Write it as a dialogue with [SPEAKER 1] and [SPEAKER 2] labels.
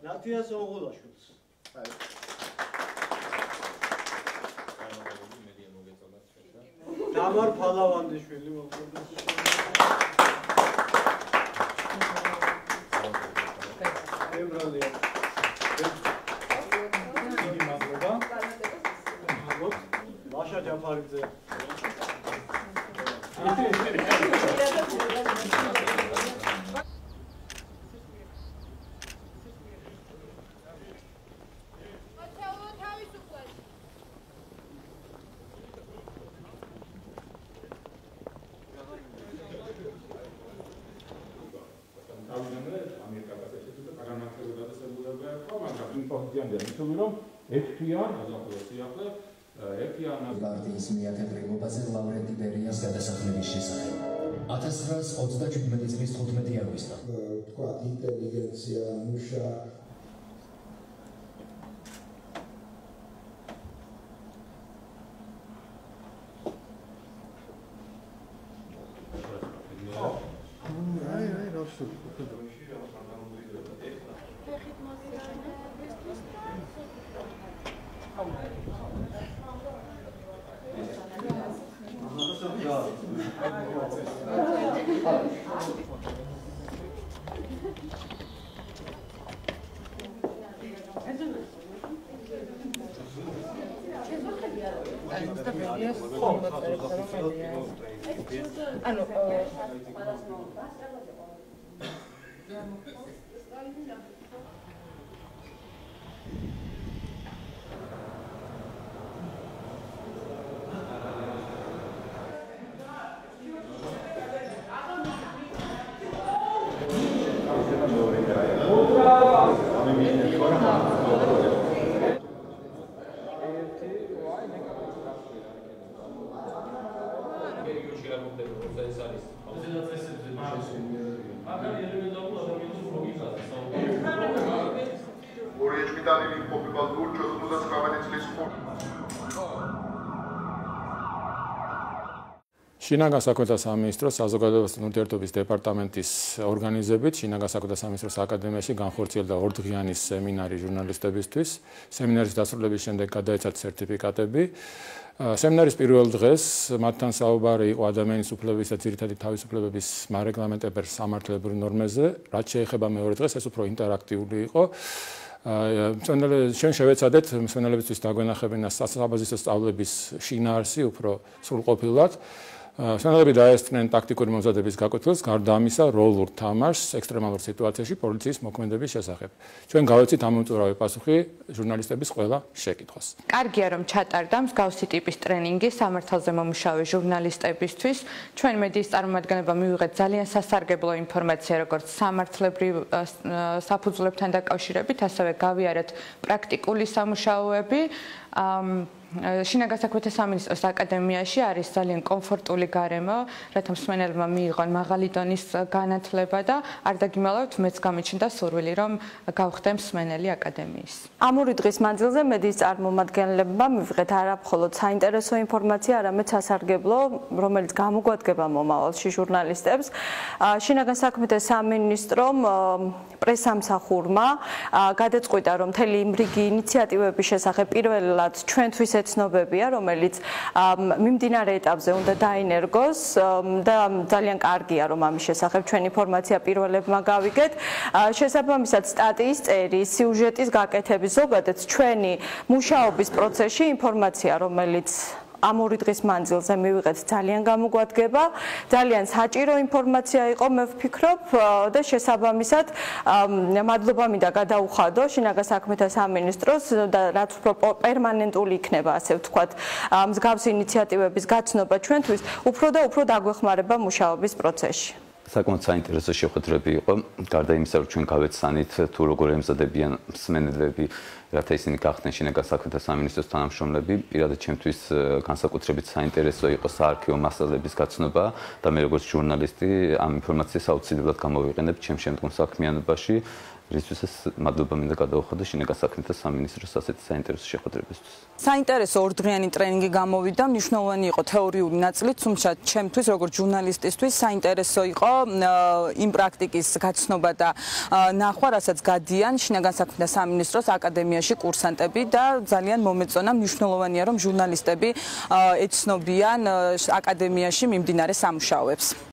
[SPEAKER 1] ნათიას ოღულაშვილს. დამარ ფალავანდიშვილი მოხდა. ებრალია. Maşa Cafaridze.
[SPEAKER 2] პარტიის მიაკეთებაზე ლავრენტი ბერიას გადასახმების შესახებ 1927 წლის 15 აგვისტო.
[SPEAKER 3] თქვა ინტელიგენცია, მუშა
[SPEAKER 4] შინაგან საქმეთა სამინისტროს საზოგადოებასთან ურთიერთობის დეპარტამენტის ორგანიზებით შინაგან საქმეთა სამინისტროს აკადემიაში განხორციელდა ორდღიანი სემინარი ჟურნალისტებისთვის. სემინარის დასრულების შემდეგ გადაეცათ სერტიფიკატები. სემინარის პირველ დღეს მათთან საუბარი იყო ადამიანის უფლებების და ძირითადი თავისუფლებების მარეგლამენტებელ სამართლებრივ ნორმებზე, რაც შეეხება მეორე დღეს, ეს უფრო ინტერაქტიული იყო. ჩვენ შევეცადეთ მსმენელებისთვის დაგვენახებინა სასაბაზისო სწავლების შინაარსი უფრო სრულყოფილად. მსმენელები დაესწრნენ ტაქტიკური მომზადების გაკეთებას, გარდა ამისა, როლურ თამაშს ექსტრემალურ სიტუაციაში პოლიციის მოქმედების შესახებ. ჩვენ გავეცით ამომწურავი პასუხი ჟურნალისტების ყველა შეკითხვას.
[SPEAKER 5] კარგია, რომ ჩატარდა მსგავსი ტიპის ტრენინგი სამართალზე მომუშავე ჟურნალისტებისთვის. ჩვენ მედიის წარმომადგენლებმა მივიღეთ ძალიან სასარგებლო ინფორმაცია, როგორც სამართლებრივ საფუძვლებთან დაკავშირებით, ასევე გავიარეთ პრაქტიკული სამუშაოები. შინაგან საქმეთა სამინისტროს აკადემიაში არის ძალიან კომფორტული გარემო, რათა მსმენელებმა მიიღონ მაღალი დონის განათლება და არ დაგიმალავთ, მეც გამიჩნდა სურვილი, რომ გავხდე მსმენელი აკადემიის.
[SPEAKER 6] ამური დღის მანძილზე მედიის წარმომადგენლებმა მივიღეთ არა მხოლოდ საინტერესო ინფორმაცია, არამედ სასარგებლო, რომელიც გამოგვადგება მომავალში ჟურნალისტებს. შინაგან საქმეთა სამინისტრომ პრესამსახურმა გადაწყვიტა, რომ მთელი იმ რიგი ინიციატივების შესახებ პირველად ჩვენთვის ცნობებია, რომელიც მიმდინარე ეტაპზე უნდა დაინერგოს და ძალიან კარგია, რომ ამის შესახებ ჩვენ ინფორმაცია პირველებმა გავიგეთ. შესაბამისად სტატიის წერის, სიუჟეტის გაკეთების, ზოგადად ჩვენი მუშაობის პროცესში ინფორმაცია, რომელიც ამური დღის მანძილზე მივიღეთ ძალიან გამოგვადგება, ძალიან საჭირო ინფორმაცია იყო, მე ვფიქრობ და შესაბამისად მადლობა მინდა გადაუხადო შინაგან საქმეთა სამინისტროს და რაც უფრო პერმანენტული იქნება, ასე ვთქვათ, მსგავსი ინიციატივების გაცნობა ჩვენთვის, უფრო და უფრო დაგვეხმარება მუშაობის პროცესში.
[SPEAKER 7] საკმაოდ საინტერესო შეხვედრები იყო, გარდა იმისა, რომ ჩვენ გავეცანით თუ როგორ ემზადებიან მსმენელები რათა ისინი გახდნენ შინაგან საქმეთა სამინისტროს თანამშრომლები. პირადად ჩემთვის განსაკუთრებით საინტერესო იყო საარქივო მასალების გაცნობა და მე როგორც ჟურნალისტი ამ ინფორმაციას აუცილებლად გამოვიყენებ ჩემ შემდგომ საქმიანობაში, რისთვისაც მადლობა მინდა გადაუხადო შინაგან საქმეთა სამინისტროს ასეთი საინტერესო შეხვედრებისთვის.
[SPEAKER 8] საინტერესო ორდღიანი ტრენინგი გამოვიდა, მნიშვნელოვანი იყო თეორიული ნაწილი, თუმცა ჩემთვის როგორც ჟურნალისტისთვის საინტერესო იყო იმ პრაქტიკის გაცნობა და ნახვა, რასაც გადიან შინაგან საქმეთა სამინისტროს აკადემიაში კურსანტები და ძალიან მომეწონა, მნიშვნელოვანია რომ ჟურნალისტები ეცნობიან აკადემიაში მიმდინარე სამუშაოებს.